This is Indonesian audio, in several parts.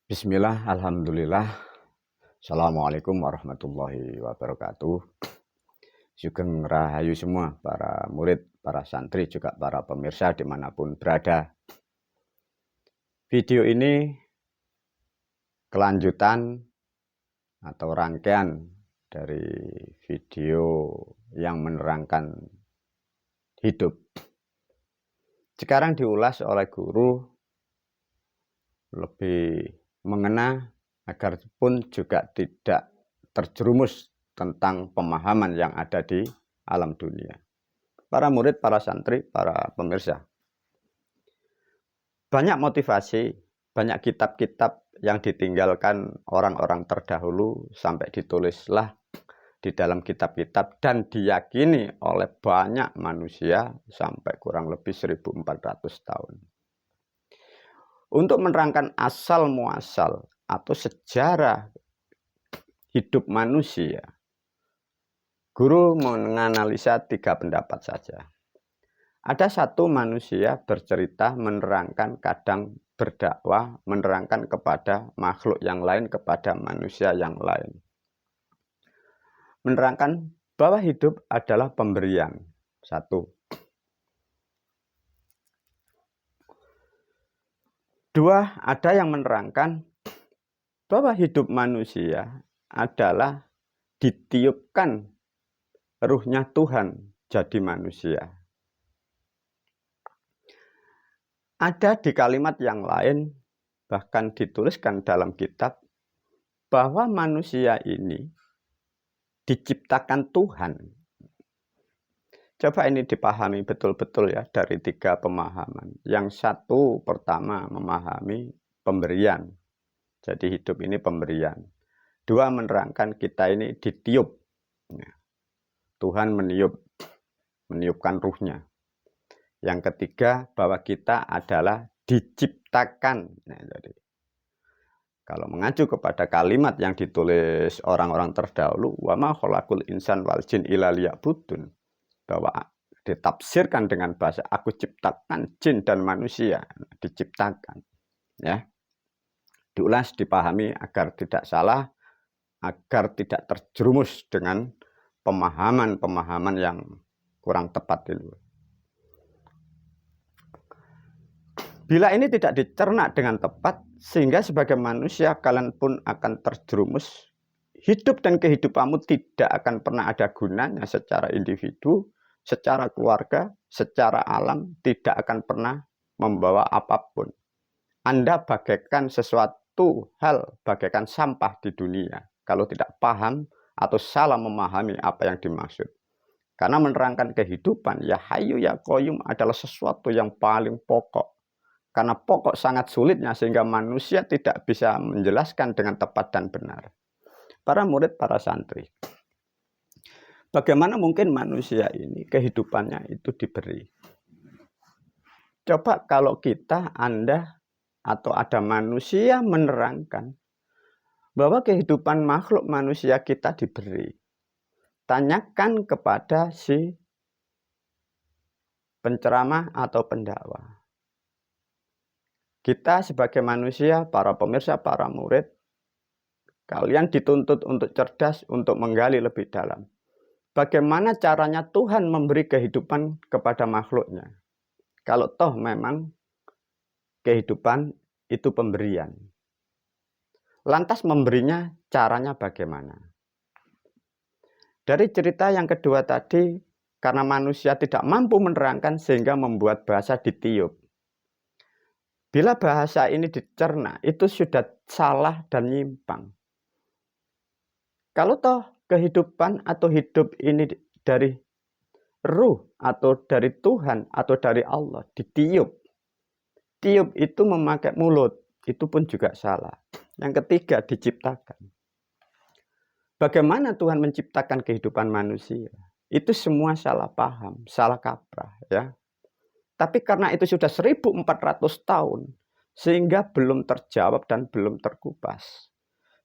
Bismillah, alhamdulillah, assalamualaikum warahmatullahi wabarakatuh. Sugeng rahayu semua para murid, para santri, juga para pemirsa dimanapun berada. Video ini kelanjutan atau rangkaian dari video yang menerangkan hidup. Sekarang diulas oleh guru lebih mengena agar pun juga tidak terjerumus tentang pemahaman yang ada di alam dunia. Para murid, para santri, para pemirsa, banyak motivasi, banyak kitab-kitab yang ditinggalkan orang-orang terdahulu sampai ditulislah di dalam kitab-kitab dan diyakini oleh banyak manusia sampai kurang lebih 1400 tahun. Untuk menerangkan asal muasal atau sejarah hidup manusia, guru menganalisa 3 pendapat saja. Ada satu manusia bercerita menerangkan, kadang berdakwah, menerangkan kepada makhluk yang lain, kepada manusia yang lain. Menerangkan bahwa hidup adalah pemberian. 1. 2, ada yang menerangkan bahwa hidup manusia adalah ditiupkan ruhnya Tuhan jadi manusia. Ada di kalimat yang lain, bahkan dituliskan dalam kitab, bahwa manusia ini diciptakan Tuhan. Coba ini dipahami betul-betul ya dari 3 pemahaman. Yang satu, pertama memahami pemberian. Jadi hidup ini pemberian. 2, menerangkan kita ini ditiup. Tuhan meniupkan ruhnya. Yang ketiga, bahwa kita adalah diciptakan. Nah, jadi kalau mengacu kepada kalimat yang ditulis orang-orang terdahulu, wa ma khalaqul insan wal jin illa liya'budun, bahwa ditafsirkan dengan bahasa aku ciptakan jin dan manusia, diciptakan, ya. Diulas, dipahami agar tidak salah, agar tidak terjerumus dengan pemahaman-pemahaman yang kurang tepat itu. Bila ini tidak dicerna dengan tepat, sehingga sebagai manusia kalian pun akan terjerumus. Hidup dan kehidupanmu tidak akan pernah ada gunanya secara individu, secara keluarga, secara alam, tidak akan pernah membawa apapun. Anda bagaikan sesuatu hal, bagaikan sampah di dunia, kalau tidak paham atau salah memahami apa yang dimaksud. Karena menerangkan kehidupan, ya Hayyu ya Qayyum adalah sesuatu yang paling pokok. Karena pokok sangat sulitnya sehingga manusia tidak bisa menjelaskan dengan tepat dan benar. Para murid, para santri, bagaimana mungkin manusia ini kehidupannya itu diberi? Coba kalau kita, Anda, atau ada manusia menerangkan bahwa kehidupan makhluk manusia kita diberi. Tanyakan kepada si penceramah atau pendakwah. Kita sebagai manusia, para pemirsa, para murid, kalian dituntut untuk cerdas, untuk menggali lebih dalam. Bagaimana caranya Tuhan memberi kehidupan kepada makhluknya? Kalau toh memang kehidupan itu pemberian. Lantas memberinya caranya bagaimana? Dari cerita yang kedua tadi, karena manusia tidak mampu menerangkan sehingga membuat bahasa ditiup. Bila bahasa ini dicerna, itu sudah salah dan nyimpang. Kalau toh kehidupan atau hidup ini dari ruh atau dari Tuhan atau dari Allah ditiup. Tiup itu memakai mulut, itu pun juga salah. Yang ketiga, diciptakan. Bagaimana Tuhan menciptakan kehidupan manusia? Itu semua salah paham, salah kaprah, ya. Tapi karena itu sudah 1400 tahun, sehingga belum terjawab dan belum terkupas.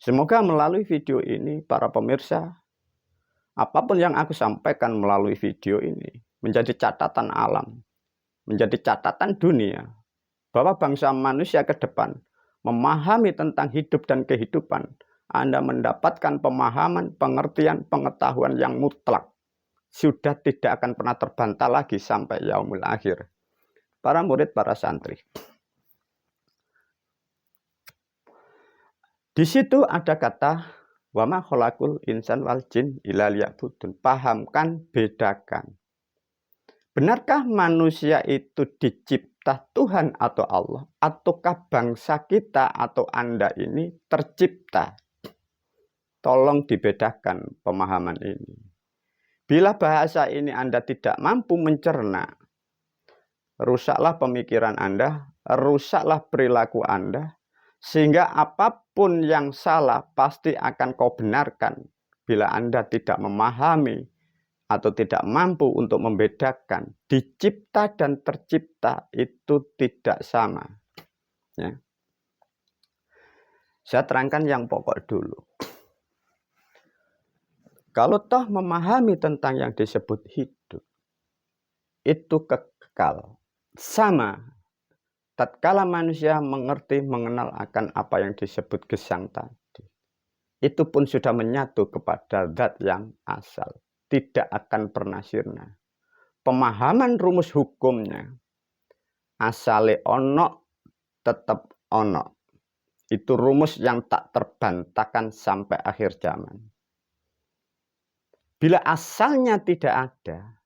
Semoga melalui video ini, para pemirsa, apapun yang aku sampaikan melalui video ini, menjadi catatan alam, menjadi catatan dunia, bahwa bangsa manusia ke depan memahami tentang hidup dan kehidupan, Anda mendapatkan pemahaman, pengertian, pengetahuan yang mutlak. Sudah tidak akan pernah terbantah lagi sampai yaumul akhir. Para murid, para santri. Di situ ada kata wa ma khalaqul insan wal jin illa liya'budun. Pahamkan, bedakan. Benarkah manusia itu dicipta Tuhan atau Allah? Ataukah bangsa kita atau Anda ini tercipta? Tolong dibedakan pemahaman ini. Bila bahasa ini Anda tidak mampu mencerna, rusaklah pemikiran Anda, rusaklah perilaku Anda, sehingga apapun yang salah pasti akan kau benarkan bila Anda tidak memahami atau tidak mampu untuk membedakan dicipta dan tercipta itu tidak sama. Ya. Saya terangkan yang pokok dulu. Kalau toh memahami tentang yang disebut hidup, itu kekal. Sama. Tatkala manusia mengerti, mengenal akan apa yang disebut gesang tadi, itu pun sudah menyatu kepada zat yang asal. Tidak akan pernah sirna. Pemahaman rumus hukumnya, asale ono, tetap ono. Itu rumus yang tak terbantahkan sampai akhir zaman. Bila asalnya tidak ada,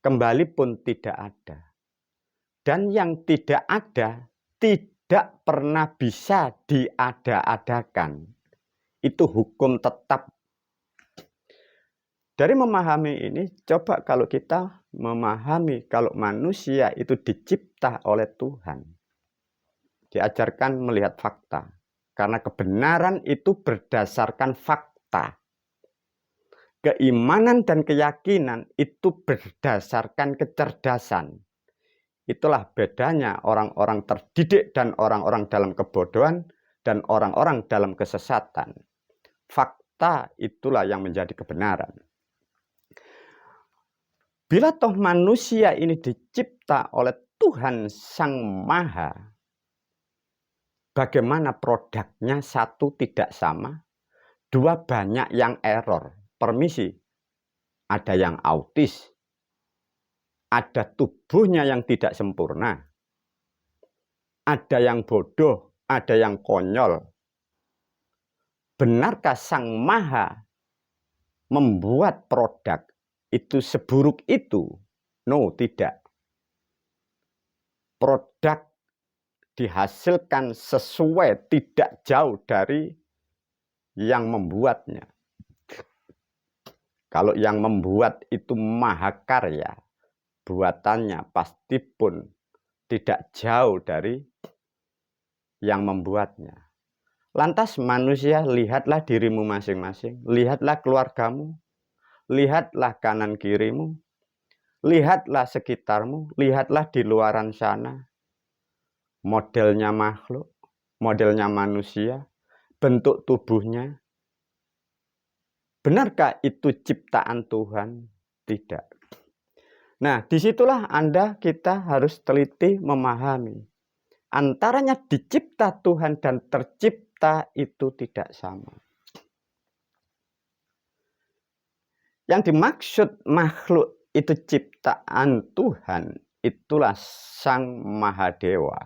kembali pun tidak ada. Dan yang tidak ada, tidak pernah bisa diada-adakan. Itu hukum tetap. Dari memahami ini, coba kalau kita memahami kalau manusia itu dicipta oleh Tuhan. Diajarkan melihat fakta. Karena kebenaran itu berdasarkan fakta. Keimanan dan keyakinan itu berdasarkan kecerdasan. Itulah bedanya orang-orang terdidik dan orang-orang dalam kebodohan dan orang-orang dalam kesesatan. Fakta itulah yang menjadi kebenaran. Bila toh manusia ini dicipta oleh Tuhan Sang Maha, bagaimana produknya? Satu, tidak sama. Dua, banyak yang error. Permisi, ada yang autis, ada tubuhnya yang tidak sempurna, ada yang bodoh, ada yang konyol. Benarkah Sang Maha membuat produk itu seburuk itu? No, tidak. Produk dihasilkan sesuai, tidak jauh dari yang membuatnya. Kalau yang membuat itu mahakarya, buatannya pasti pun tidak jauh dari yang membuatnya. Lantas manusia, lihatlah dirimu masing-masing, lihatlah keluargamu, lihatlah kanan kirimu, lihatlah sekitarmu, lihatlah di luaran sana. Modelnya makhluk, modelnya manusia, bentuk tubuhnya. Benarkah itu ciptaan Tuhan? Tidak. Nah, disitulah kita harus teliti memahami. Antaranya dicipta Tuhan dan tercipta itu tidak sama. Yang dimaksud makhluk itu ciptaan Tuhan, itulah Sang Mahadewa.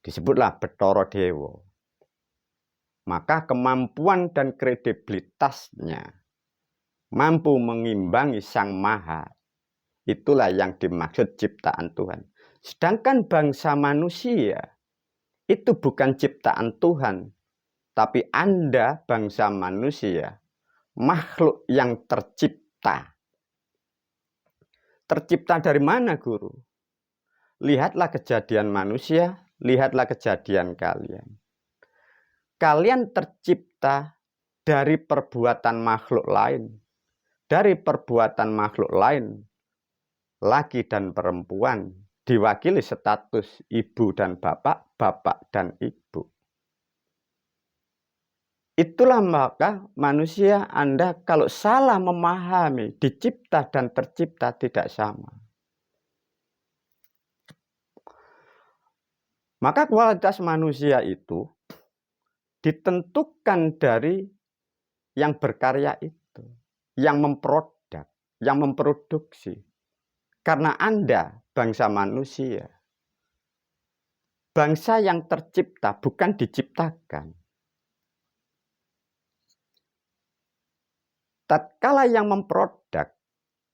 Disebutlah Bathara Dewa. Maka kemampuan dan kredibilitasnya mampu mengimbangi Sang Maha. Itulah yang dimaksud ciptaan Tuhan. Sedangkan bangsa manusia itu bukan ciptaan Tuhan, tapi Anda bangsa manusia, makhluk yang tercipta. Tercipta dari mana, Guru? Lihatlah kejadian manusia, lihatlah kejadian kalian. Kalian tercipta dari perbuatan makhluk lain. Dari perbuatan makhluk lain, laki dan perempuan, diwakili status ibu dan bapak, bapak dan ibu. Itulah maka manusia Anda kalau salah memahami dicipta dan tercipta tidak sama. Maka kualitas manusia itu ditentukan dari yang berkarya itu, yang memproduk, yang memproduksi. Karena Anda bangsa manusia, bangsa yang tercipta bukan diciptakan. Tatkala yang memproduk,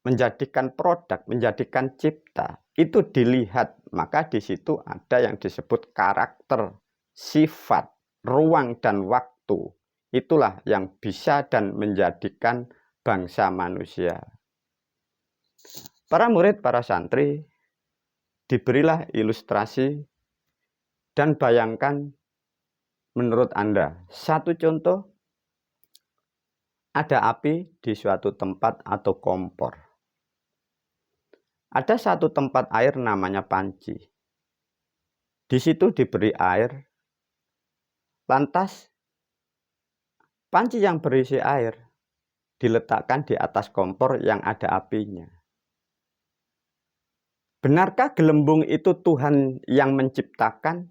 menjadikan produk, menjadikan cipta, itu dilihat, maka di situ ada yang disebut karakter, sifat, ruang dan waktu. Itulah yang bisa dan menjadikan bangsa manusia. Para murid, para santri, diberilah ilustrasi dan bayangkan menurut Anda. Satu contoh, ada api di suatu tempat atau kompor. Ada satu tempat air namanya panci. Di situ diberi air. Lantas, panci yang berisi air diletakkan di atas kompor yang ada apinya. Benarkah gelembung itu Tuhan yang menciptakan?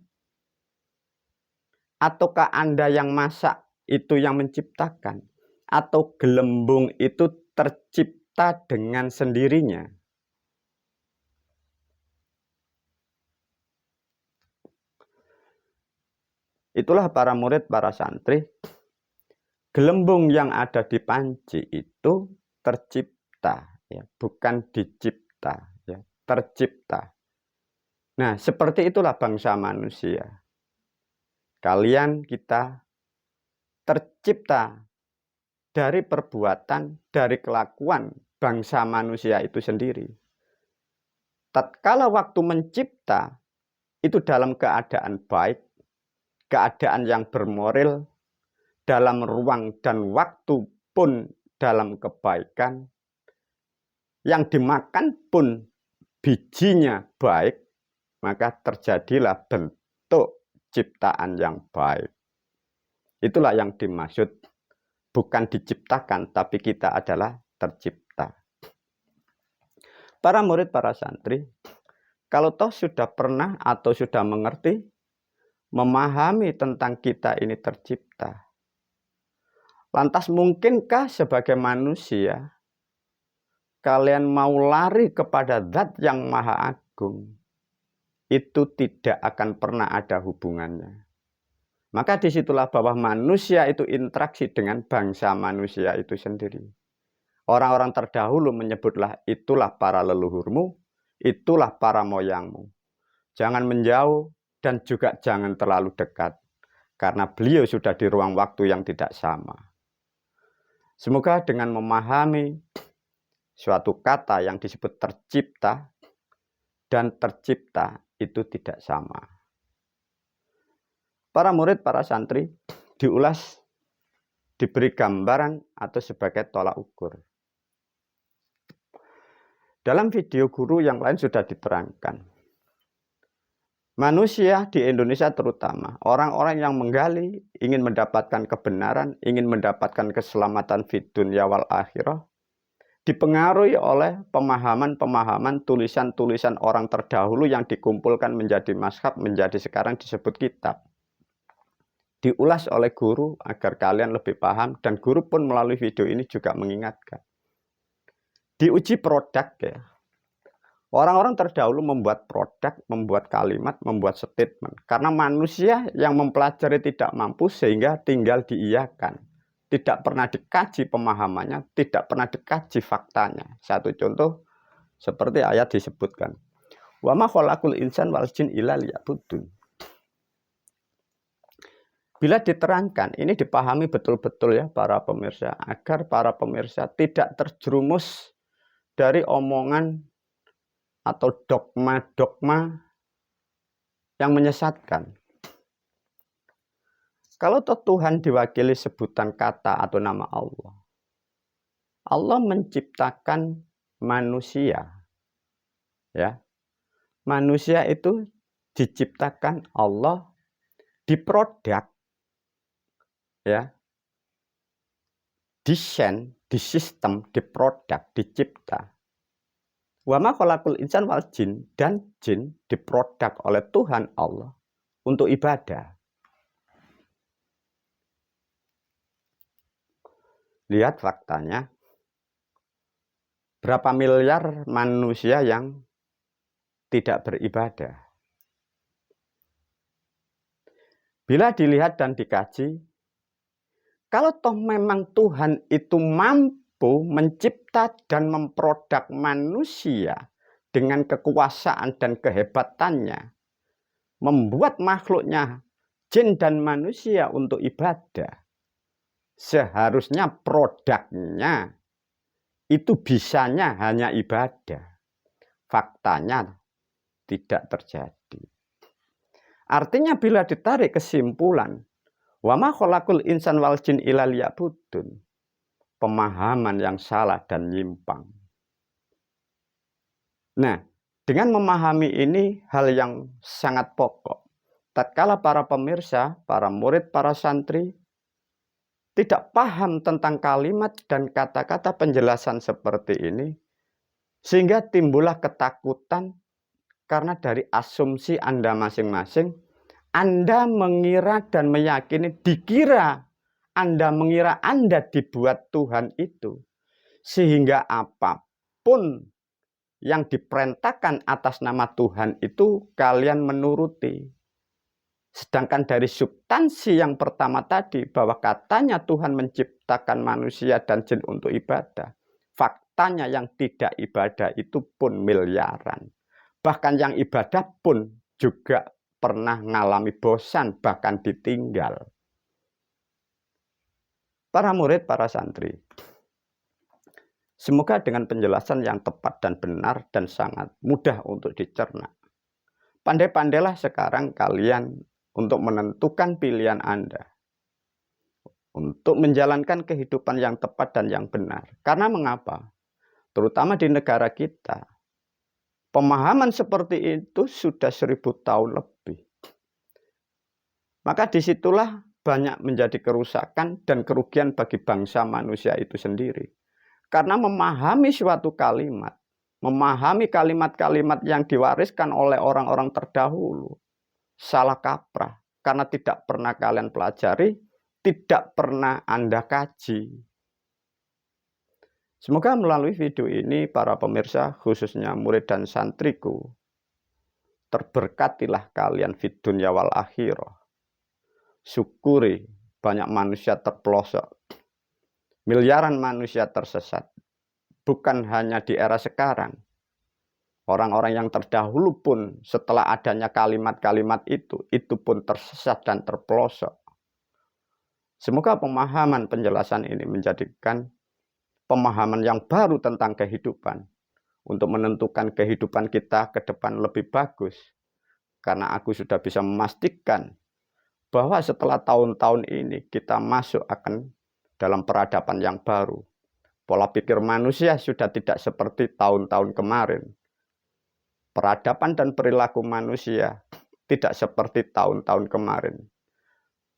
Ataukah Anda yang masak itu yang menciptakan? Atau gelembung itu tercipta dengan sendirinya? Itulah para murid, para santri. Gelembung yang ada di panci itu tercipta, ya, bukan dicipta, ya, tercipta. Nah, seperti itulah bangsa manusia. Kalian, kita tercipta dari perbuatan, dari kelakuan bangsa manusia itu sendiri. Tatkala waktu mencipta, itu dalam keadaan baik, keadaan yang bermoral, dalam ruang dan waktu pun dalam kebaikan, yang dimakan pun bijinya baik, maka terjadilah bentuk ciptaan yang baik. Itulah yang dimaksud, bukan diciptakan, tapi kita adalah tercipta. Para murid, para santri, kalau toh sudah pernah atau sudah mengerti, memahami tentang kita ini tercipta, lantas mungkinkah sebagai manusia kalian mau lari kepada zat yang maha agung? Itu tidak akan pernah ada hubungannya. Maka disitulah bahwa manusia itu interaksi dengan bangsa manusia itu sendiri. Orang-orang terdahulu menyebutlah itulah para leluhurmu, itulah para moyangmu. Jangan menjauh dan juga jangan terlalu dekat. Karena beliau sudah di ruang waktu yang tidak sama. Semoga dengan memahami suatu kata yang disebut tercipta dan tercipta itu tidak sama. Para murid, para santri diulas, diberi gambaran atau sebagai tolak ukur. Dalam video guru yang lain sudah diterangkan. Manusia di Indonesia terutama, orang-orang yang menggali, ingin mendapatkan kebenaran, ingin mendapatkan keselamatan fid dunya wal akhirah, dipengaruhi oleh pemahaman-pemahaman, tulisan-tulisan orang terdahulu yang dikumpulkan menjadi mazhab, menjadi sekarang disebut kitab. Diulas oleh guru agar kalian lebih paham, dan guru pun melalui video ini juga mengingatkan. Diuji produk, ya. Orang-orang terdahulu membuat produk, membuat kalimat, membuat statement. Karena manusia yang mempelajari tidak mampu sehingga tinggal diiyakan. Tidak pernah dikaji pemahamannya, tidak pernah dikaji faktanya. Satu contoh seperti ayat disebutkan. Wa ma khalaqul insan wal jin illa liya'budun. Bila diterangkan, ini dipahami betul-betul ya para pemirsa, agar para pemirsa tidak terjerumus dari omongan atau dogma-dogma yang menyesatkan. Kalau toh Tuhan diwakili sebutan kata atau nama Allah, Allah menciptakan manusia. Ya. Manusia itu diciptakan Allah, diproduk, ya. Desain, disistem, diproduk, dicipta. Wa ma khalaqul insan wal jin, dan jin diproduk oleh Tuhan Allah untuk ibadah. Lihat faktanya, berapa miliar manusia yang tidak beribadah. Bila dilihat dan dikaji, kalau toh memang Tuhan itu mampu mencipta dan memproduk manusia dengan kekuasaan dan kehebatannya, membuat makhluknya jin dan manusia untuk ibadah, seharusnya produknya itu bisanya hanya ibadah. Faktanya tidak terjadi. Artinya bila ditarik kesimpulan, wa ma khalaqul insan wal jin illa liya'budun, pemahaman yang salah dan nyimpang. Nah, dengan memahami ini hal yang sangat pokok. Tatkala para pemirsa, para murid, para santri tidak paham tentang kalimat dan kata-kata penjelasan seperti ini, sehingga timbullah ketakutan karena dari asumsi Anda masing-masing, Anda mengira dan meyakini, dikira Anda mengira Anda dibuat Tuhan itu, sehingga apapun yang diperintahkan atas nama Tuhan itu kalian menuruti. Sedangkan dari substansi yang pertama tadi, bahwa katanya Tuhan menciptakan manusia dan jin untuk ibadah, faktanya yang tidak ibadah itu pun miliaran. Bahkan yang ibadah pun juga pernah mengalami bosan, bahkan ditinggal. Para murid, para santri, semoga dengan penjelasan yang tepat dan benar dan sangat mudah untuk dicerna, pandai-pandailah sekarang kalian untuk menentukan pilihan Anda, untuk menjalankan kehidupan yang tepat dan yang benar. Karena mengapa? Terutama di negara kita, pemahaman seperti itu sudah 1000 tahun lebih. Maka disitulah banyak menjadi kerusakan dan kerugian bagi bangsa manusia itu sendiri. Karena memahami suatu kalimat, memahami kalimat-kalimat yang diwariskan oleh orang-orang terdahulu, salah kaprah. Karena tidak pernah kalian pelajari, tidak pernah Anda kaji. Semoga melalui video ini para pemirsa, khususnya murid dan santriku, terberkatilah kalian fid dunya wal akhirah. Syukuri banyak manusia terpelosok, miliaran manusia tersesat. Bukan hanya di era sekarang. Orang-orang yang terdahulu pun setelah adanya kalimat-kalimat itu pun tersesat dan terpelosok. Semoga pemahaman penjelasan ini menjadikan pemahaman yang baru tentang kehidupan, untuk menentukan kehidupan kita ke depan lebih bagus. Karena aku sudah bisa memastikan bahwa setelah tahun-tahun ini kita masuk akan dalam peradaban yang baru. Pola pikir manusia sudah tidak seperti tahun-tahun kemarin. Peradaban dan perilaku manusia tidak seperti tahun-tahun kemarin.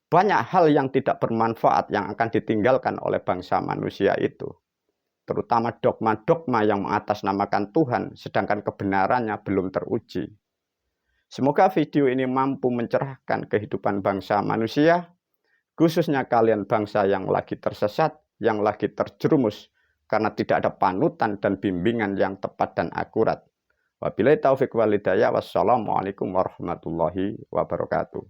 Banyak hal yang tidak bermanfaat yang akan ditinggalkan oleh bangsa manusia itu. Terutama dogma-dogma yang mengatasnamakan Tuhan, sedangkan kebenarannya belum teruji. Semoga video ini mampu mencerahkan kehidupan bangsa manusia, khususnya kalian bangsa yang lagi tersesat, yang lagi terjerumus, karena tidak ada panutan dan bimbingan yang tepat dan akurat. Wabillahi taufiq wal hidayah. Wassalamualaikum warahmatullahi wabarakatuh.